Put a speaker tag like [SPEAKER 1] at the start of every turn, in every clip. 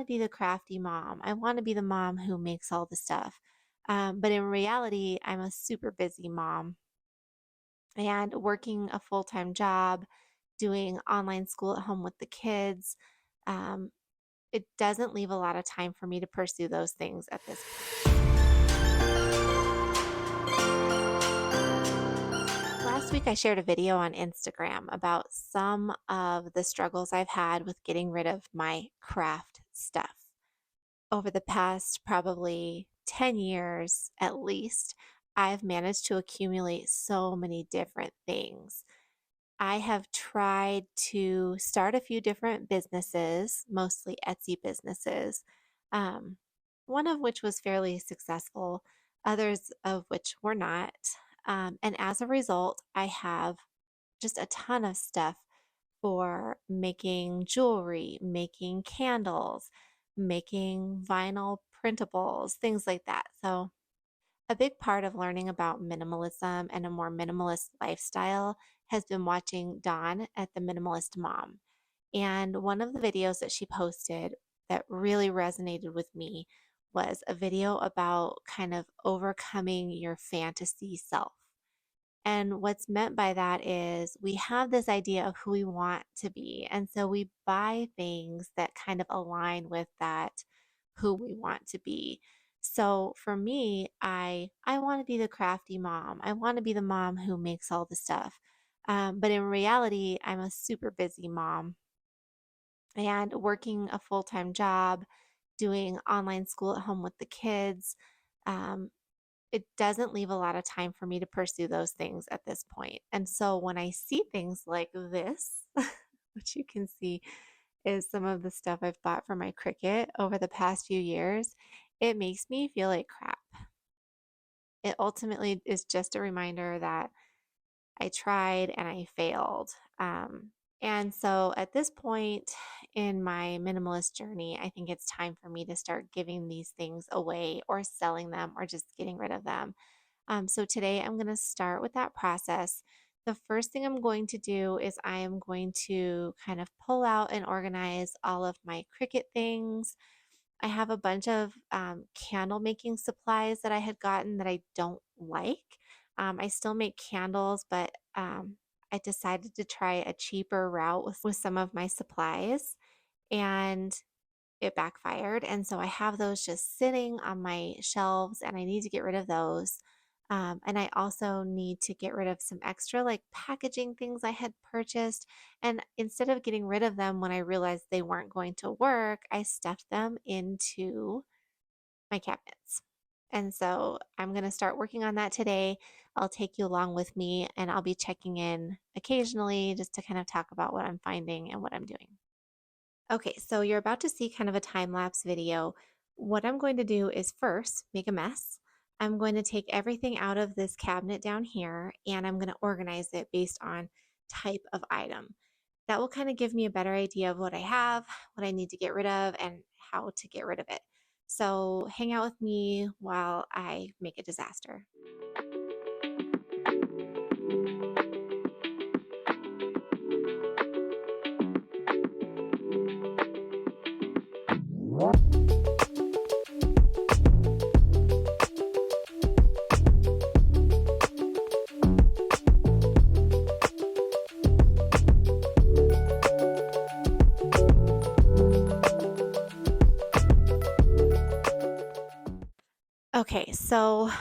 [SPEAKER 1] to be the crafty mom. I want to be the mom who makes all the stuff. But in reality, I'm a super busy mom and working a full-time job, doing online school at home with the kids. Um, it doesn't leave a lot of time for me to pursue those things at this point. Last week, I shared a video on Instagram about some of the struggles I've had with getting rid of my craft stuff. Over the past probably 10 years at least, I've managed to accumulate so many different things. I have tried to start a few different businesses, mostly Etsy businesses, um, one of which was fairly successful, others of which were not. And as a result, I have just a ton of stuff for making jewelry, making candles, making vinyl printables, things like that. So, a big part of learning about minimalism and a more minimalist lifestyle has been watching Dawn at the Minimalist Mom. And one of the videos that she posted that really resonated with me was a video about kind of overcoming your fantasy self. And what's meant by that is we have this idea of who we want to be. And so we buy things that kind of align with that who we want to be. So for me, I want to be the crafty mom. I want to be the mom who makes all the stuff. But in reality, I'm a super busy mom and working a full-time job, doing online school at home with the kids. Um, it doesn't leave a lot of time for me to pursue those things at this point. And so when I see things like this, which you can see is some of the stuff I've bought for my Cricut over the past few years, it makes me feel like crap. It ultimately is just a reminder that I tried and I failed. And so at this point in my minimalist journey, I think it's time for me to start giving these things away or selling them or just getting rid of them. So today I'm going to start with that process. The first thing I'm going to do is I am going to kind of pull out and organize all of my Cricut things. I have a bunch of candle making supplies that I had gotten that I don't like. I still make candles, but I decided to try a cheaper route with some of my supplies and it backfired. And so I have those just sitting on my shelves and I need to get rid of those. And I also need to get rid of some extra like packaging things I had purchased. And instead of getting rid of them when I realized they weren't going to work, I stuffed them into my cabinets. And so I'm going to start working on that today. I'll take you along with me and I'll be checking in occasionally just to kind of talk about what I'm finding and what I'm doing. Okay, so you're about to see kind of a time-lapse video. What I'm going to do is first make a mess. I'm going to take everything out of this cabinet down here and I'm going to organize it based on type of item. That will kind of give me a better idea of what I have, what I need to get rid of, and how to get rid of it. So hang out with me while I make a disaster. Okay, so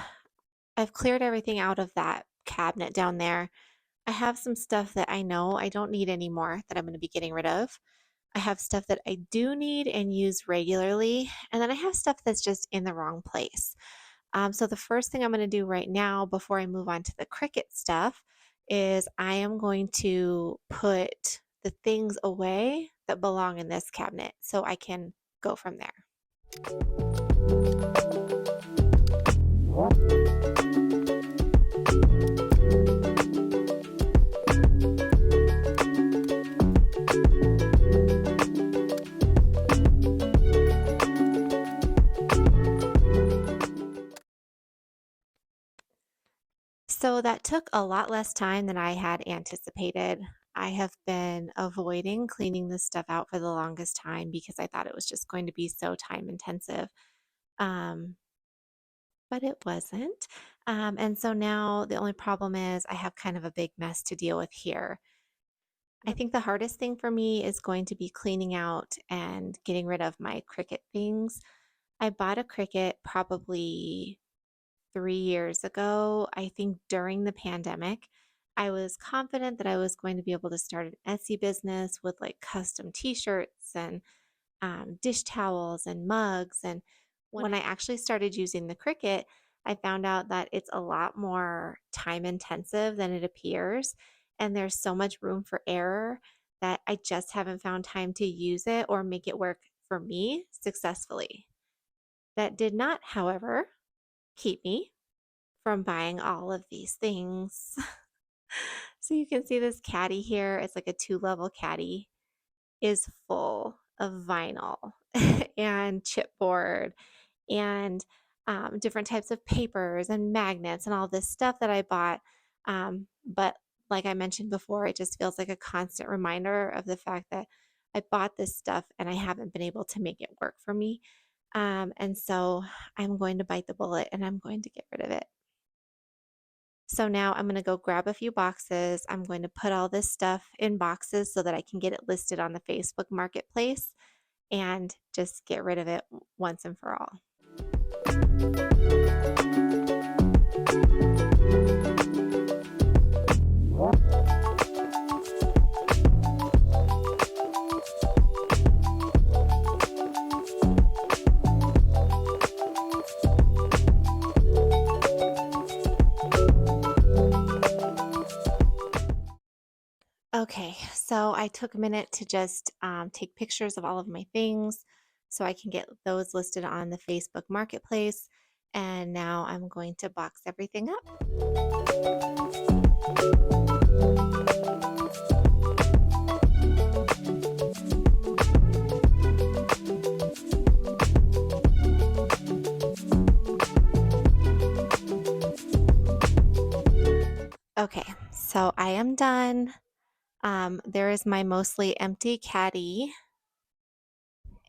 [SPEAKER 1] I've cleared everything out of that cabinet down there. I have some stuff that I know I don't need anymore that I'm going to be getting rid of. I have stuff that I do need and use regularly, and then I have stuff that's just in the wrong place. So the first thing I'm going to do right now before I move on to the Cricut stuff is I am going to put the things away that belong in this cabinet so I can go from there. So that took a lot less time than I had anticipated. I have been avoiding cleaning this stuff out for the longest time because I thought it was just going to be so time intensive. Um, but it wasn't. And so now the only problem is I have kind of a big mess to deal with here. I think the hardest thing for me is going to be cleaning out and getting rid of my Cricut things. I bought a Cricut probably 3 years ago. I think during the pandemic, I was confident that I was going to be able to start an Etsy business with like custom t shirts and dish towels and mugs. And when I actually started using the Cricut, I found out that it's a lot more time intensive than it appears. And there's so much room for error that I just haven't found time to use it or make it work for me successfully. That did not, however, keep me from buying all of these things. So you can see this caddy here. It's like a 2-level caddy is full of vinyl and chipboard and different types of papers and magnets and all this stuff that I bought. But like I mentioned before, it just feels like a constant reminder of the fact that I bought this stuff and I haven't been able to make it work for me. And so I'm going to bite the bullet and I'm going to get rid of it. So now I'm going to go grab a few boxes. I'm going to put all this stuff in boxes so that I can get it listed on the Facebook Marketplace and just get rid of it once and for all. Okay, so I took a minute to just take pictures of all of my things so I can get those listed on the Facebook Marketplace. And now I'm going to box everything up. Okay, so I am done. There is my mostly empty caddy.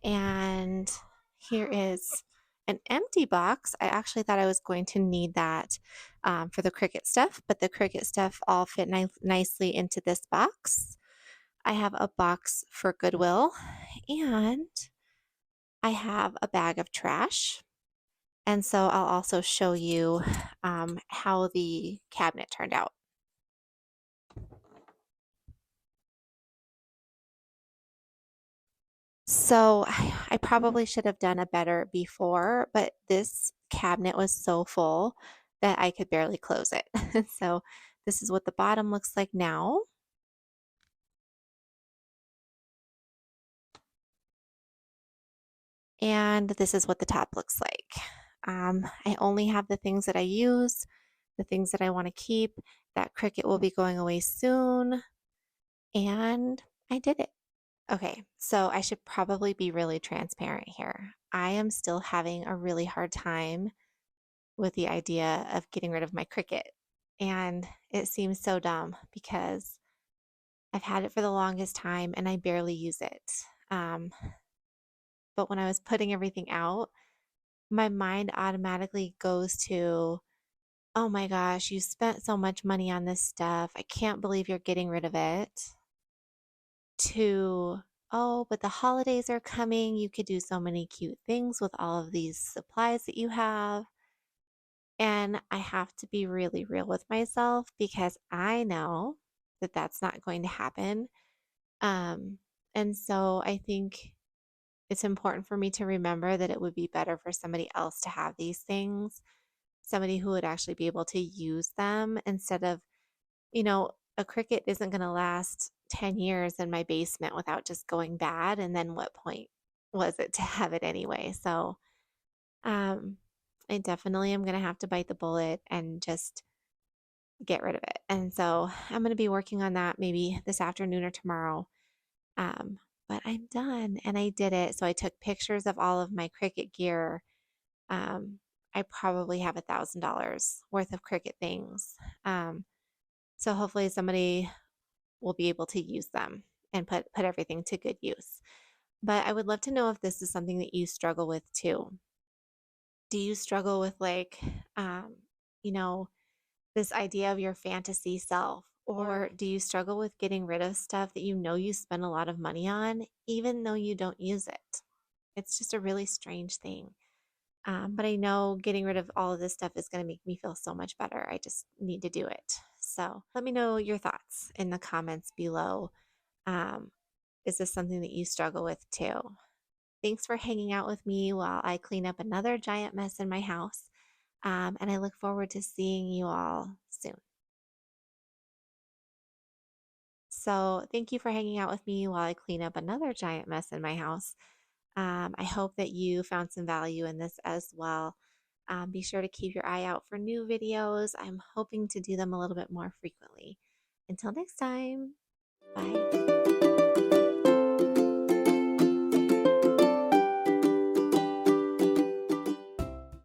[SPEAKER 1] And here is an empty box. I actually thought I was going to need that for the Cricut stuff, but the Cricut stuff all fit nicely into this box. I have a box for Goodwill and I have a bag of trash. And so I'll also show you how the cabinet turned out. So I probably should have done a better before, but this cabinet was so full that I could barely close it. So this is what the bottom looks like now. And this is what the top looks like. I only have the things that I use, the things that I want to keep. That Cricut will be going away soon. And I did it. Okay, so I should probably be really transparent here. I am still having a really hard time with the idea of getting rid of my Cricut. And it seems so dumb because I've had it for the longest time and I barely use it. Um, but when I was putting everything out, my mind automatically goes to, oh my gosh, you spent so much money on this stuff. I can't believe you're getting rid of it. To, oh, but the holidays are coming. You could do so many cute things with all of these supplies that you have. And I have to be really real with myself because I know that that's not going to happen. Um, and so I think it's important for me to remember that it would be better for somebody else to have these things, somebody who would actually be able to use them instead of, a Cricut isn't going to last 10 years in my basement without just going bad. And then what point was it to have it anyway? So, um, I definitely am going to have to bite the bullet and just get rid of it. And so I'm going to be working on that maybe this afternoon or tomorrow. But I'm done and I did it. So I took pictures of all of my Cricut gear. I probably have $1,000 worth of Cricut things. So hopefully somebody will be able to use them and put everything to good use. But I would love to know if this is something that you struggle with too. Do you struggle with um, you know, this idea of your fantasy self? Or do you struggle with getting rid of stuff that you know you spend a lot of money on, even though you don't use it? It's just a really strange thing. But I know getting rid of all of this stuff is going to make me feel so much better. I just need to do it. So let me know your thoughts in the comments below. Um, is this something that you struggle with too? Thanks for hanging out with me while I clean up another giant mess in my house. And I look forward to seeing you all soon. So, thank you for hanging out with me while I clean up another giant mess in my house. I hope that you found some value in this as well. Be sure to keep your eye out for new videos. I'm hoping to do them a little bit more frequently. Until next time, bye.